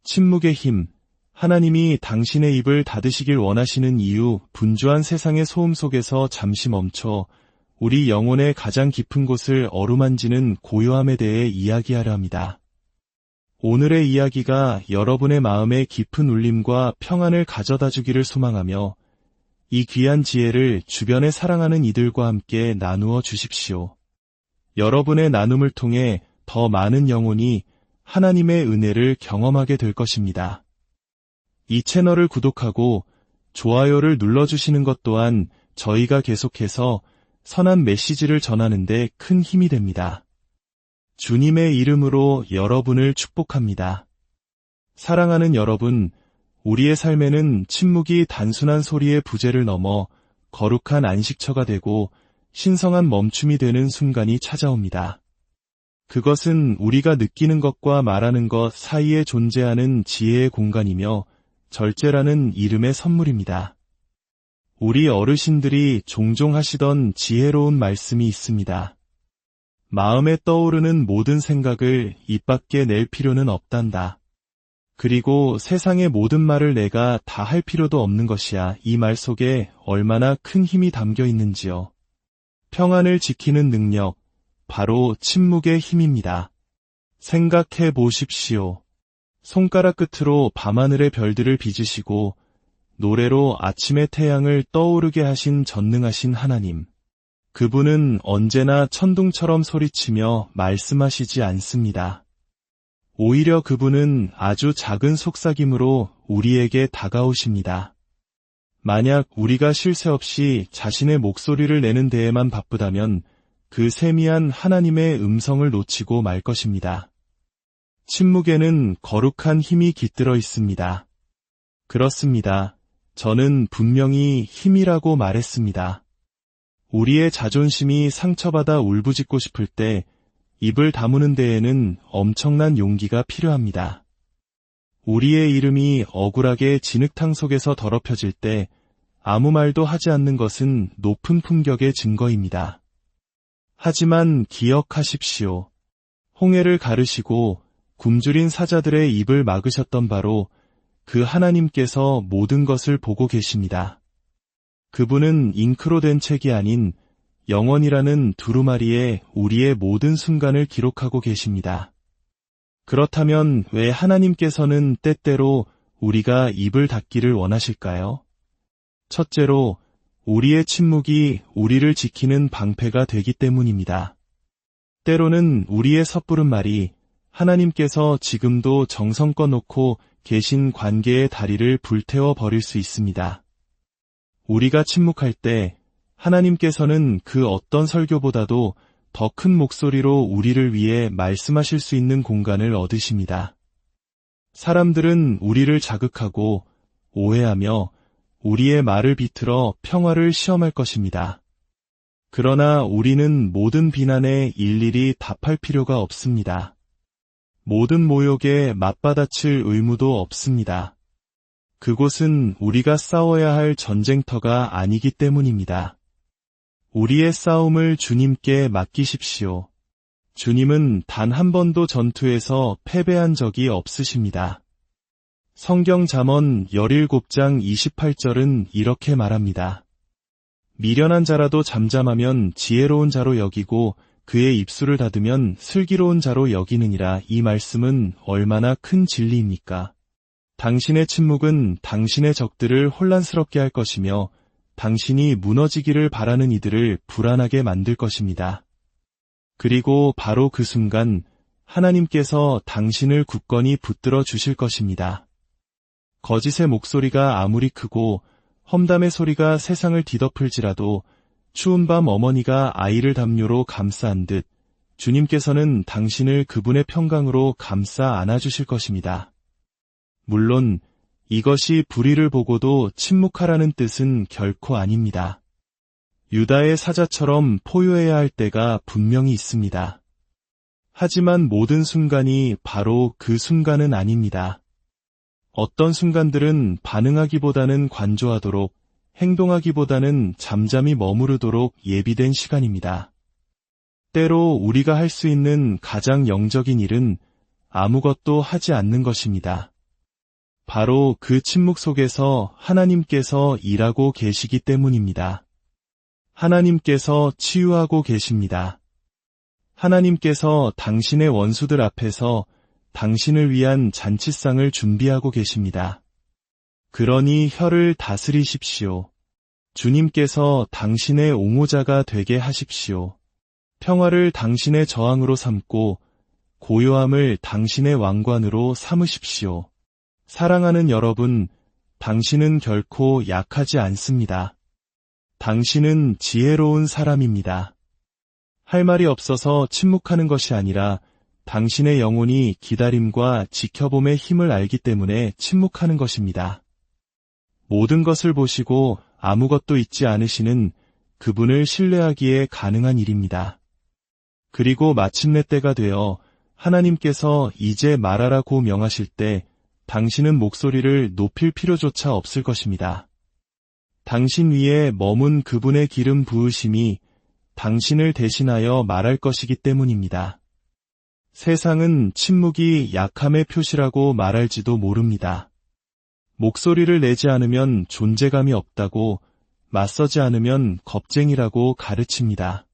침묵의 힘. 하나님이 당신의 입을 닫으시길 원하시는 이유, 분주한 세상의 소음 속에서 잠시 멈춰 우리 영혼의 가장 깊은 곳을 어루만지는 고요함에 대해 이야기하려 합니다. 오늘의 이야기가 여러분의 마음에 깊은 울림과 평안을 가져다 주기를 소망하며 이 귀한 지혜를 주변에 사랑하는 이들과 함께 나누어 주십시오. 여러분의 나눔을 통해 더 많은 영혼이 하나님의 은혜를 경험하게 될 것입니다. 이 채널을 구독하고 좋아요를 눌러주시는 것 또한 저희가 계속해서 선한 메시지를 전하는 데 큰 힘이 됩니다. 주님의 이름으로 여러분을 축복합니다. 사랑하는 여러분, 우리의 삶에는 침묵이 단순한 소리의 부재를 넘어 거룩한 안식처가 되고 신성한 멈춤이 되는 순간이 찾아옵니다. 그것은 우리가 느끼는 것과 말하는 것 사이에 존재하는 지혜의 공간이며 절제라는 이름의 선물입니다. 우리 어르신들이 종종 하시던 지혜로운 말씀이 있습니다. 마음에 떠오르는 모든 생각을 입 밖에 낼 필요는 없단다. 그리고 세상의 모든 말을 내가 다 할 필요도 없는 것이야. 이 말 속에 얼마나 큰 힘이 담겨 있는지요. 평안을 지키는 능력, 바로 침묵의 힘입니다. 생각해 보십시오. 손가락 끝으로 밤하늘의 별들을 빚으시고 노래로 아침의 태양을 떠오르게 하신 전능하신 하나님. 그분은 언제나 천둥처럼 소리치며 말씀하시지 않습니다. 오히려 그분은 아주 작은 속삭임으로 우리에게 다가오십니다. 만약 우리가 쉴 새 없이 자신의 목소리를 내는 데에만 바쁘다면 그 세미한 하나님의 음성을 놓치고 말 것입니다. 침묵에는 거룩한 힘이 깃들어 있습니다. 그렇습니다. 저는 분명히 힘이라고 말했습니다. 우리의 자존심이 상처받아 울부짖고 싶을 때 입을 다무는 데에는 엄청난 용기가 필요합니다. 우리의 이름이 억울하게 진흙탕 속에서 더럽혀질 때 아무 말도 하지 않는 것은 높은 품격의 증거입니다. 하지만 기억하십시오. 홍해를 가르시고 굶주린 사자들의 입을 막으셨던 바로 그 하나님께서 모든 것을 보고 계십니다. 그분은 잉크로 된 책이 아닌 영원이라는 두루마리에 우리의 모든 순간을 기록하고 계십니다. 그렇다면 왜 하나님께서는 때때로 우리가 입을 닫기를 원하실까요? 첫째로, 우리의 침묵이 우리를 지키는 방패가 되기 때문입니다. 때로는 우리의 섣부른 말이 하나님께서 지금도 정성껏 놓고 계신 관계의 다리를 불태워 버릴 수 있습니다. 우리가 침묵할 때 하나님께서는 그 어떤 설교보다도 더 큰 목소리로 우리를 위해 말씀하실 수 있는 공간을 얻으십니다. 사람들은 우리를 자극하고 오해하며 우리의 말을 비틀어 평화를 시험할 것입니다. 그러나 우리는 모든 비난에 일일이 답할 필요가 없습니다. 모든 모욕에 맞받아칠 의무도 없습니다. 그곳은 우리가 싸워야 할 전쟁터가 아니기 때문입니다. 우리의 싸움을 주님께 맡기십시오. 주님은 단 한 번도 전투에서 패배한 적이 없으십니다. 성경 잠언 17장 28절은 이렇게 말합니다. 미련한 자라도 잠잠하면 지혜로운 자로 여기고 그의 입술을 닫으면 슬기로운 자로 여기느니라. 이 말씀은 얼마나 큰 진리입니까? 당신의 침묵은 당신의 적들을 혼란스럽게 할 것이며 당신이 무너지기를 바라는 이들을 불안하게 만들 것입니다. 그리고 바로 그 순간 하나님께서 당신을 굳건히 붙들어 주실 것입니다. 거짓의 목소리가 아무리 크고 험담의 소리가 세상을 뒤덮을지라도 추운 밤 어머니가 아이를 담요로 감싸 안듯 주님께서는 당신을 그분의 평강으로 감싸 안아주실 것입니다. 물론 이것이 불의를 보고도 침묵하라는 뜻은 결코 아닙니다. 유다의 사자처럼 포효해야 할 때가 분명히 있습니다. 하지만 모든 순간이 바로 그 순간은 아닙니다. 어떤 순간들은 반응하기보다는 관조하도록, 행동하기보다는 잠잠히 머무르도록 예비된 시간입니다. 때로 우리가 할 수 있는 가장 영적인 일은 아무것도 하지 않는 것입니다. 바로 그 침묵 속에서 하나님께서 일하고 계시기 때문입니다. 하나님께서 치유하고 계십니다. 하나님께서 당신의 원수들 앞에서 당신을 위한 잔치상을 준비하고 계십니다. 그러니 혀를 다스리십시오. 주님께서 당신의 옹호자가 되게 하십시오. 평화를 당신의 저항으로 삼고 고요함을 당신의 왕관으로 삼으십시오. 사랑하는 여러분, 당신은 결코 약하지 않습니다. 당신은 지혜로운 사람입니다. 할 말이 없어서 침묵하는 것이 아니라 당신의 영혼이 기다림과 지켜봄의 힘을 알기 때문에 침묵하는 것입니다. 모든 것을 보시고 아무것도 잊지 않으시는 그분을 신뢰하기에 가능한 일입니다. 그리고 마침내 때가 되어 하나님께서 이제 말하라고 명하실 때 당신은 목소리를 높일 필요조차 없을 것입니다. 당신 위에 머문 그분의 기름 부으심이 당신을 대신하여 말할 것이기 때문입니다. 세상은 침묵이 약함의 표시라고 말할지도 모릅니다. 목소리를 내지 않으면 존재감이 없다고, 맞서지 않으면 겁쟁이라고 가르칩니다.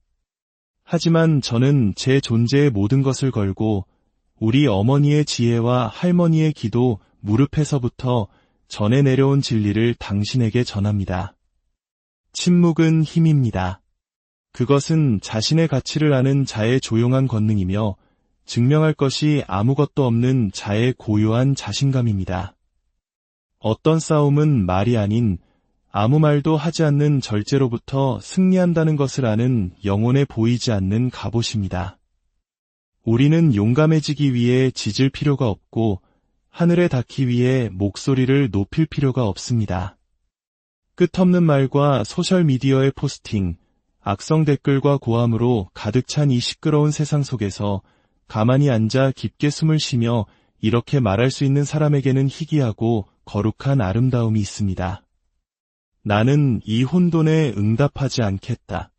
하지만 저는 제 존재의 모든 것을 걸고 우리 어머니의 지혜와 할머니의 기도 무릎에서부터 전해 내려온 진리를 당신에게 전합니다. 침묵은 힘입니다. 그것은 자신의 가치를 아는 자의 조용한 권능이며 증명할 것이 아무것도 없는 자의 고요한 자신감입니다. 어떤 싸움은 말이 아닌 아무 말도 하지 않는 절제로부터 승리한다는 것을 아는 영혼에 보이지 않는 갑옷입니다. 우리는 용감해지기 위해 짖을 필요가 없고 하늘에 닿기 위해 목소리를 높일 필요가 없습니다. 끝없는 말과 소셜미디어의 포스팅, 악성 댓글과 고함으로 가득 찬 이 시끄러운 세상 속에서 가만히 앉아 깊게 숨을 쉬며 이렇게 말할 수 있는 사람에게는 희귀하고 거룩한 아름다움이 있습니다. 나는 이 혼돈에 응답하지 않겠다.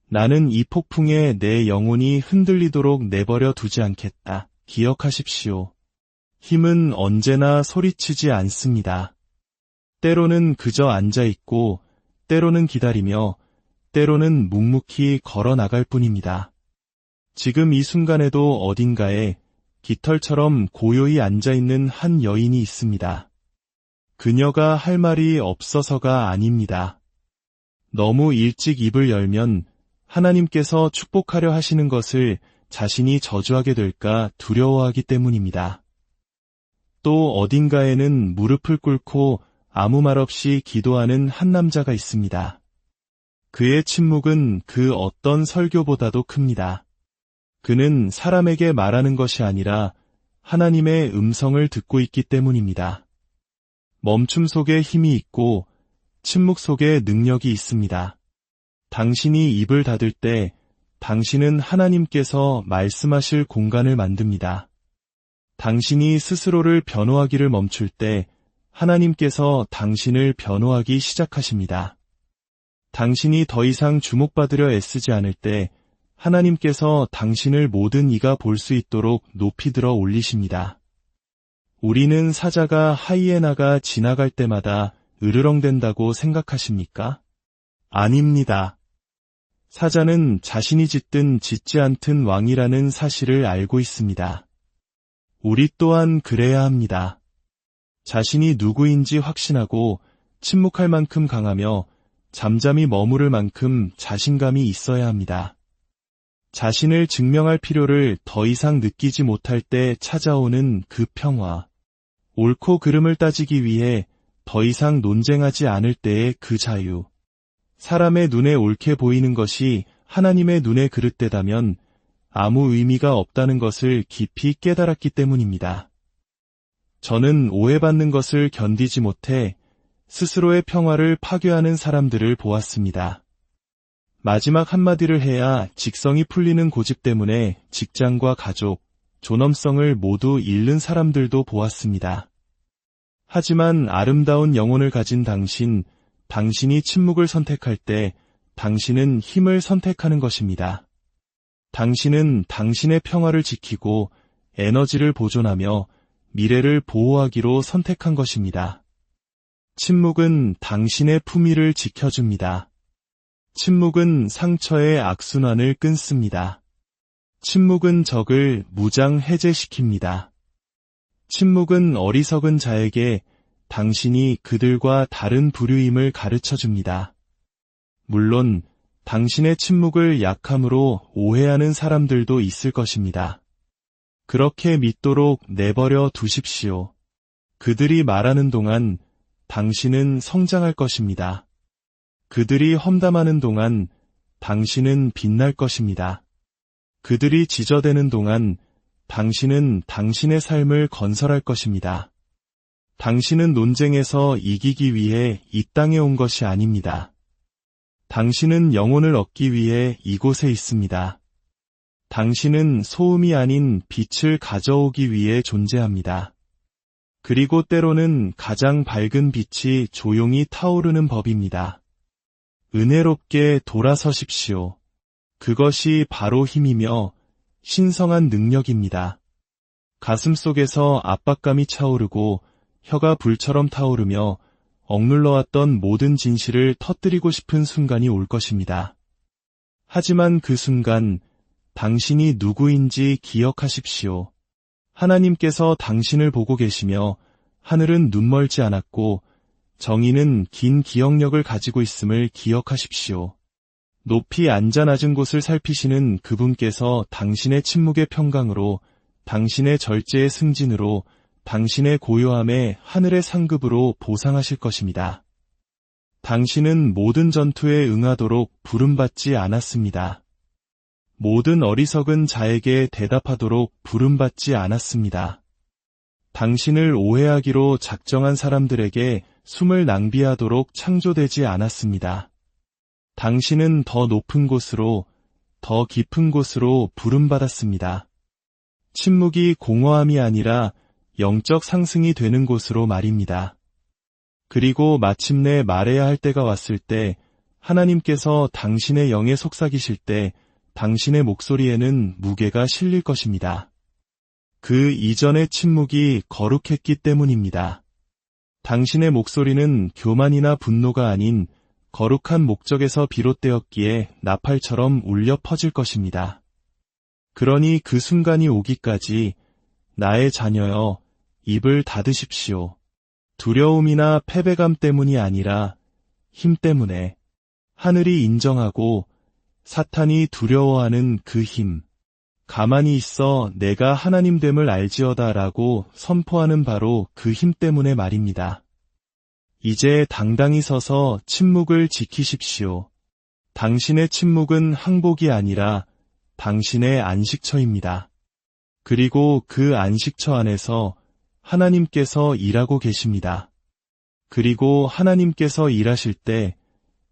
나는 이 폭풍에 내 영혼이 흔들리도록 내버려 두지 않겠다. 기억하십시오. 힘은 언제나 소리치지 않습니다. 때로는 그저 앉아있고, 때로는 기다리며, 때로는 묵묵히 걸어 나갈 뿐입니다. 지금 이 순간에도 어딘가에 깃털처럼 고요히 앉아있는 한 여인이 있습니다. 그녀가 할 말이 없어서가 아닙니다. 너무 일찍 입을 열면 하나님께서 축복하려 하시는 것을 자신이 저주하게 될까 두려워하기 때문입니다. 또 어딘가에는 무릎을 꿇고 아무 말 없이 기도하는 한 남자가 있습니다. 그의 침묵은 그 어떤 설교보다도 큽니다. 그는 사람에게 말하는 것이 아니라 하나님의 음성을 듣고 있기 때문입니다. 멈춤 속에 힘이 있고 침묵 속에 능력이 있습니다. 당신이 입을 닫을 때 당신은 하나님께서 말씀하실 공간을 만듭니다. 당신이 스스로를 변호하기를 멈출 때 하나님께서 당신을 변호하기 시작하십니다. 당신이 더 이상 주목받으려 애쓰지 않을 때 하나님께서 당신을 모든 이가 볼 수 있도록 높이 들어 올리십니다. 우리는 사자가 하이에나가 지나갈 때마다 으르렁댄다고 생각하십니까? 아닙니다. 사자는 자신이 짖든 짖지 않든 왕이라는 사실을 알고 있습니다. 우리 또한 그래야 합니다. 자신이 누구인지 확신하고 침묵할 만큼 강하며 잠잠히 머무를 만큼 자신감이 있어야 합니다. 자신을 증명할 필요를 더 이상 느끼지 못할 때 찾아오는 그 평화, 옳고 그름을 따지기 위해 더 이상 논쟁하지 않을 때의 그 자유, 사람의 눈에 옳게 보이는 것이 하나님의 눈에 그릇되다면 아무 의미가 없다는 것을 깊이 깨달았기 때문입니다. 저는 오해받는 것을 견디지 못해 스스로의 평화를 파괴하는 사람들을 보았습니다. 마지막 한마디를 해야 직성이 풀리는 고집 때문에 직장과 가족, 존엄성을 모두 잃는 사람들도 보았습니다. 하지만 아름다운 영혼을 가진 당신이 침묵을 선택할 때 당신은 힘을 선택하는 것입니다. 당신은 당신의 평화를 지키고 에너지를 보존하며 미래를 보호하기로 선택한 것입니다. 침묵은 당신의 품위를 지켜줍니다. 침묵은 상처의 악순환을 끊습니다. 침묵은 적을 무장 해제시킵니다. 침묵은 어리석은 자에게 당신이 그들과 다른 부류임을 가르쳐줍니다. 물론 당신의 침묵을 약함으로 오해하는 사람들도 있을 것입니다. 그렇게 믿도록 내버려 두십시오. 그들이 말하는 동안 당신은 성장할 것입니다. 그들이 험담하는 동안 당신은 빛날 것입니다. 그들이 지저대는 동안 당신은 당신의 삶을 건설할 것입니다. 당신은 논쟁에서 이기기 위해 이 땅에 온 것이 아닙니다. 당신은 영혼을 얻기 위해 이곳에 있습니다. 당신은 소음이 아닌 빛을 가져오기 위해 존재합니다. 그리고 때로는 가장 밝은 빛이 조용히 타오르는 법입니다. 은혜롭게 돌아서십시오. 그것이 바로 힘이며 신성한 능력입니다. 가슴속에서 압박감이 차오르고 혀가 불처럼 타오르며 억눌러왔던 모든 진실을 터뜨리고 싶은 순간이 올 것입니다. 하지만 그 순간 당신이 누구인지 기억하십시오. 하나님께서 당신을 보고 계시며 하늘은 눈멀지 않았고 정의는 긴 기억력을 가지고 있음을 기억하십시오. 높이 앉아 낮은 곳을 살피시는 그분께서 당신의 침묵의 평강으로, 당신의 절제의 승진으로, 당신의 고요함에 하늘의 상급으로 보상하실 것입니다. 당신은 모든 전투에 응하도록 부름받지 않았습니다. 모든 어리석은 자에게 대답하도록 부름받지 않았습니다. 당신을 오해하기로 작정한 사람들에게 숨을 낭비하도록 창조되지 않았습니다. 당신은 더 높은 곳으로, 더 깊은 곳으로 부름받았습니다. 침묵이 공허함이 아니라 영적 상승이 되는 곳으로 말입니다. 그리고 마침내 말해야 할 때가 왔을 때, 하나님께서 당신의 영에 속삭이실 때 당신의 목소리에는 무게가 실릴 것입니다. 그 이전의 침묵이 거룩했기 때문입니다. 당신의 목소리는 교만이나 분노가 아닌 거룩한 목적에서 비롯되었기에 나팔처럼 울려 퍼질 것입니다. 그러니 그 순간이 오기까지 나의 자녀여, 입을 닫으십시오. 두려움이나 패배감 때문이 아니라 힘 때문에. 하늘이 인정하고 사탄이 두려워하는 그 힘. 가만히 있어 내가 하나님됨을 알지어다 라고 선포하는 바로 그 힘 때문에 말입니다. 이제 당당히 서서 침묵을 지키십시오. 당신의 침묵은 항복이 아니라 당신의 안식처입니다. 그리고 그 안식처 안에서 하나님께서 일하고 계십니다. 그리고 하나님께서 일하실 때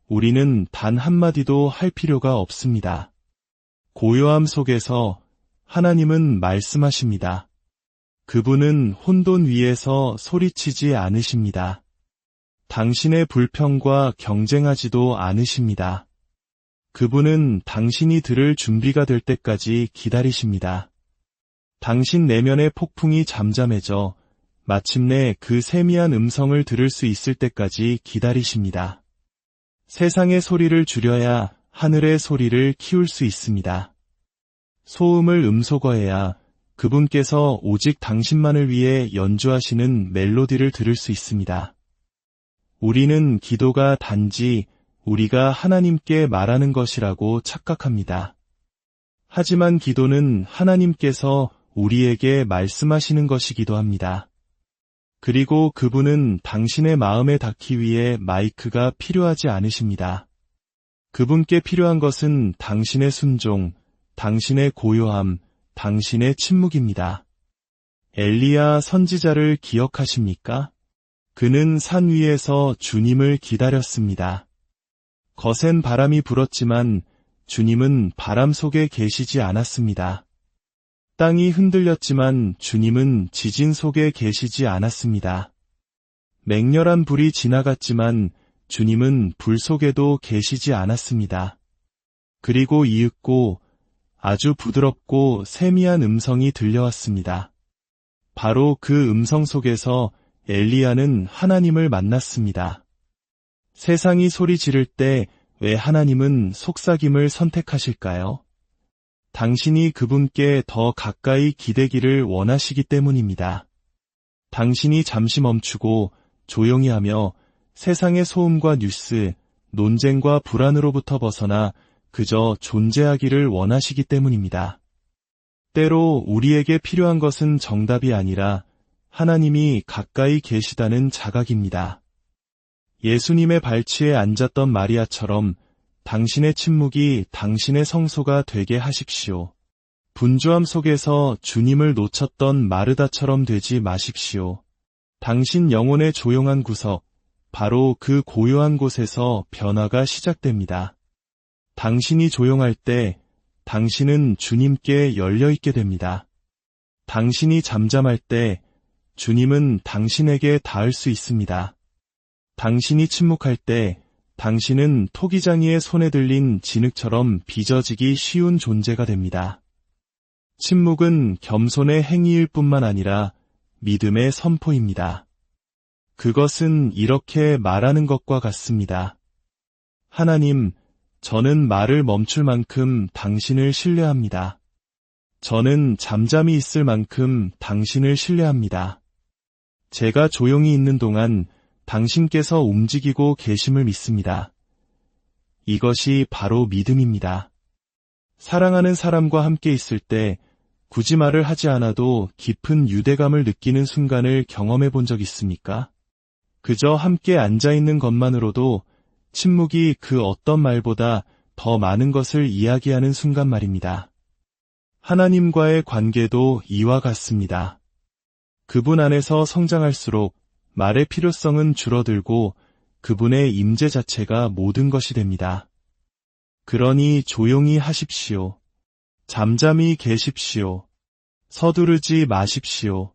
우리는 단 한마디도 할 필요가 없습니다. 고요함 속에서 하나님은 말씀하십니다. 그분은 혼돈 위에서 소리치지 않으십니다. 당신의 불평과 경쟁하지도 않으십니다. 그분은 당신이 들을 준비가 될 때까지 기다리십니다. 당신 내면의 폭풍이 잠잠해져 마침내 그 세미한 음성을 들을 수 있을 때까지 기다리십니다. 세상의 소리를 줄여야 하늘의 소리를 키울 수 있습니다. 소음을 음소거해야 그분께서 오직 당신만을 위해 연주하시는 멜로디를 들을 수 있습니다. 우리는 기도가 단지 우리가 하나님께 말하는 것이라고 착각합니다. 하지만 기도는 하나님께서 우리에게 말씀하시는 것이기도 합니다. 그리고 그분은 당신의 마음에 닿기 위해 마이크가 필요하지 않으십니다. 그분께 필요한 것은 당신의 순종, 당신의 고요함, 당신의 침묵입니다. 엘리야 선지자를 기억하십니까? 그는 산 위에서 주님을 기다렸습니다. 거센 바람이 불었지만 주님은 바람 속에 계시지 않았습니다. 땅이 흔들렸지만 주님은 지진 속에 계시지 않았습니다. 맹렬한 불이 지나갔지만 주님은 불 속에도 계시지 않았습니다. 그리고 이윽고 아주 부드럽고 세미한 음성이 들려왔습니다. 바로 그 음성 속에서 엘리야는 하나님을 만났습니다. 세상이 소리 지를 때 왜 하나님은 속삭임을 선택하실까요? 당신이 그분께 더 가까이 기대기를 원하시기 때문입니다. 당신이 잠시 멈추고 조용히 하며 세상의 소음과 뉴스, 논쟁과 불안으로부터 벗어나 그저 존재하기를 원하시기 때문입니다. 때로 우리에게 필요한 것은 정답이 아니라 하나님이 가까이 계시다는 자각입니다. 예수님의 발치에 앉았던 마리아처럼 당신의 침묵이 당신의 성소가 되게 하십시오. 분주함 속에서 주님을 놓쳤던 마르다처럼 되지 마십시오. 당신 영혼의 조용한 구석, 바로 그 고요한 곳에서 변화가 시작됩니다. 당신이 조용할 때 당신은 주님께 열려있게 됩니다. 당신이 잠잠할 때 주님은 당신에게 닿을 수 있습니다. 당신이 침묵할 때 당신은 토기장이의 손에 들린 진흙처럼 빚어지기 쉬운 존재가 됩니다. 침묵은 겸손의 행위일 뿐만 아니라 믿음의 선포입니다. 그것은 이렇게 말하는 것과 같습니다. 하나님, 저는 말을 멈출 만큼 당신을 신뢰합니다. 저는 잠잠히 있을 만큼 당신을 신뢰합니다. 제가 조용히 있는 동안 당신께서 움직이고 계심을 믿습니다. 이것이 바로 믿음입니다. 사랑하는 사람과 함께 있을 때 굳이 말을 하지 않아도 깊은 유대감을 느끼는 순간을 경험해 본 적 있습니까? 그저 함께 앉아있는 것만으로도 침묵이 그 어떤 말보다 더 많은 것을 이야기하는 순간 말입니다. 하나님과의 관계도 이와 같습니다. 그분 안에서 성장할수록 말의 필요성은 줄어들고 그분의 임재 자체가 모든 것이 됩니다. 그러니 조용히 하십시오. 잠잠히 계십시오. 서두르지 마십시오.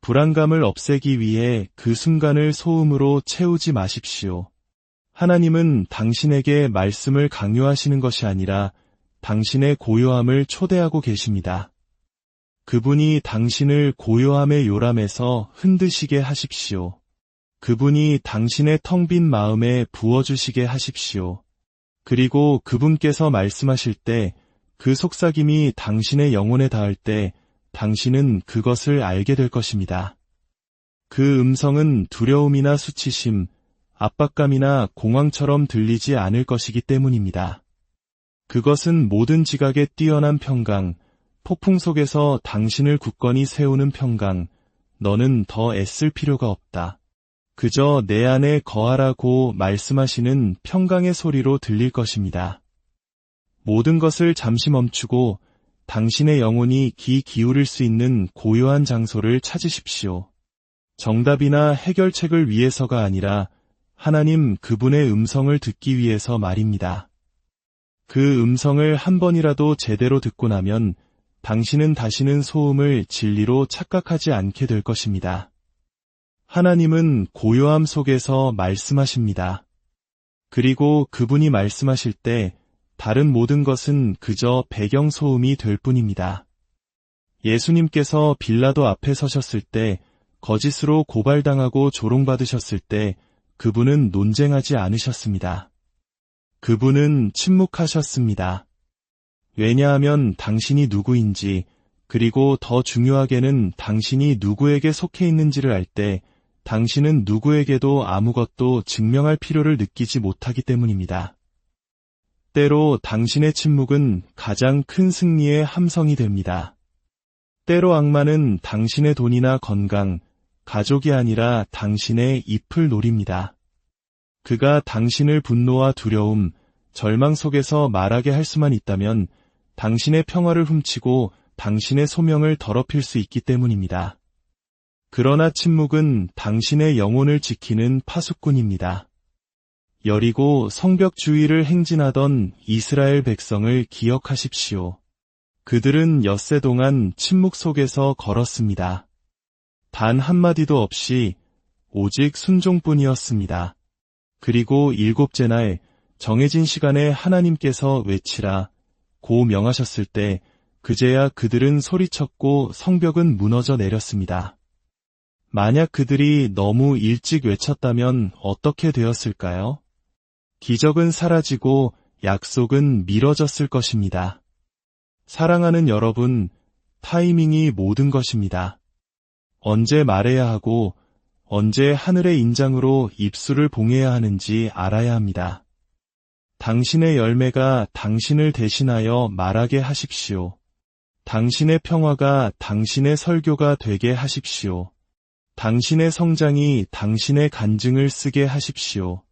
불안감을 없애기 위해 그 순간을 소음으로 채우지 마십시오. 하나님은 당신에게 말씀을 강요하시는 것이 아니라 당신의 고요함을 초대하고 계십니다. 그분이 당신을 고요함의 요람에서 흔드시게 하십시오. 그분이 당신의 텅 빈 마음에 부어주시게 하십시오. 그리고 그분께서 말씀하실 때 그 속삭임이 당신의 영혼에 닿을 때 당신은 그것을 알게 될 것입니다. 그 음성은 두려움이나 수치심, 압박감이나 공황처럼 들리지 않을 것이기 때문입니다. 그것은 모든 지각에 뛰어난 평강, 폭풍 속에서 당신을 굳건히 세우는 평강, 너는 더 애쓸 필요가 없다. 그저 내 안에 거하라고 말씀하시는 평강의 소리로 들릴 것입니다. 모든 것을 잠시 멈추고 당신의 영혼이 귀 기울일 수 있는 고요한 장소를 찾으십시오. 정답이나 해결책을 위해서가 아니라 하나님 그분의 음성을 듣기 위해서 말입니다. 그 음성을 한 번이라도 제대로 듣고 나면 당신은 다시는 소음을 진리로 착각하지 않게 될 것입니다. 하나님은 고요함 속에서 말씀하십니다. 그리고 그분이 말씀하실 때 다른 모든 것은 그저 배경소음이 될 뿐입니다. 예수님께서 빌라도 앞에 서셨을 때, 거짓으로 고발당하고 조롱받으셨을 때 그분은 논쟁하지 않으셨습니다. 그분은 침묵하셨습니다. 왜냐하면 당신이 누구인지, 그리고 더 중요하게는 당신이 누구에게 속해 있는지를 알 때 당신은 누구에게도 아무것도 증명할 필요를 느끼지 못하기 때문입니다. 때로 당신의 침묵은 가장 큰 승리의 함성이 됩니다. 때로 악마는 당신의 돈이나 건강, 가족이 아니라 당신의 잎을 노립니다. 그가 당신을 분노와 두려움, 절망 속에서 말하게 할 수만 있다면 당신의 평화를 훔치고 당신의 소명을 더럽힐 수 있기 때문입니다. 그러나 침묵은 당신의 영혼을 지키는 파수꾼입니다. 여리고 성벽 주위를 행진하던 이스라엘 백성을 기억하십시오. 그들은 엿새 동안 침묵 속에서 걸었습니다. 단 한마디도 없이 오직 순종뿐이었습니다. 그리고 일곱째 날 정해진 시간에 하나님께서 외치라 고 명하셨을 때 그제야 그들은 소리쳤고 성벽은 무너져 내렸습니다. 만약 그들이 너무 일찍 외쳤다면 어떻게 되었을까요? 기적은 사라지고 약속은 미뤄졌을 것입니다. 사랑하는 여러분, 타이밍이 모든 것입니다. 언제 말해야 하고 언제 하늘의 인장으로 입술을 봉해야 하는지 알아야 합니다. 당신의 열매가 당신을 대신하여 말하게 하십시오. 당신의 평화가 당신의 설교가 되게 하십시오. 당신의 성장이 당신의 간증을 쓰게 하십시오.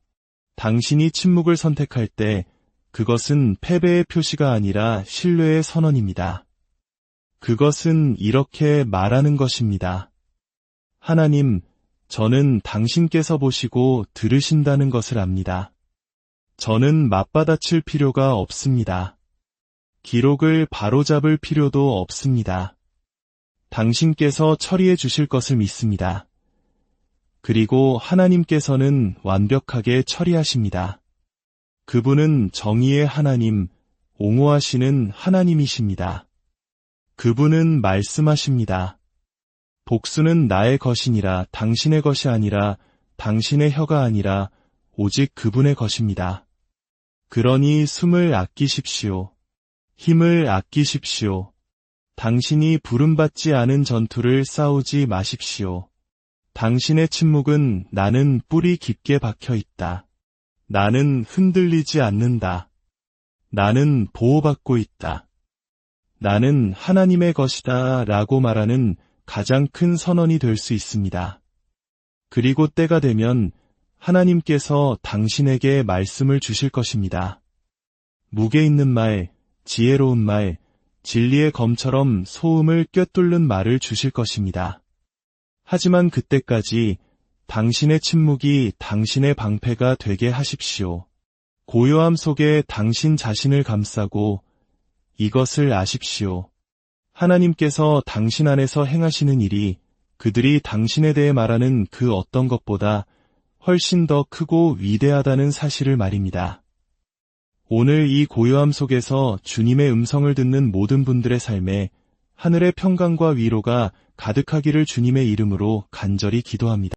당신이 침묵을 선택할 때 그것은 패배의 표시가 아니라 신뢰의 선언입니다. 그것은 이렇게 말하는 것입니다. 하나님, 저는 당신께서 보시고 들으신다는 것을 압니다. 저는 맞받아칠 필요가 없습니다. 기록을 바로잡을 필요도 없습니다. 당신께서 처리해 주실 것을 믿습니다. 그리고 하나님께서는 완벽하게 처리하십니다. 그분은 정의의 하나님, 옹호하시는 하나님이십니다. 그분은 말씀하십니다. 복수는 나의 것이니라 당신의 것이 아니라 당신의 혀가 아니라 오직 그분의 것입니다. 그러니 숨을 아끼십시오. 힘을 아끼십시오. 당신이 부름받지 않은 전투를 싸우지 마십시오. 당신의 침묵은 나는 뿌리 깊게 박혀 있다. 나는 흔들리지 않는다. 나는 보호받고 있다. 나는 하나님의 것이다 라고 말하는 가장 큰 선언이 될 수 있습니다. 그리고 때가 되면 하나님께서 당신에게 말씀을 주실 것입니다. 무게 있는 말, 지혜로운 말, 진리의 검처럼 소음을 꿰뚫는 말을 주실 것입니다. 하지만 그때까지 당신의 침묵이 당신의 방패가 되게 하십시오. 고요함 속에 당신 자신을 감싸고 이것을 아십시오. 하나님께서 당신 안에서 행하시는 일이 그들이 당신에 대해 말하는 그 어떤 것보다 훨씬 더 크고 위대하다는 사실을 말입니다. 오늘 이 고요함 속에서 주님의 음성을 듣는 모든 분들의 삶에 하늘의 평강과 위로가 가득하기를 주님의 이름으로 간절히 기도합니다.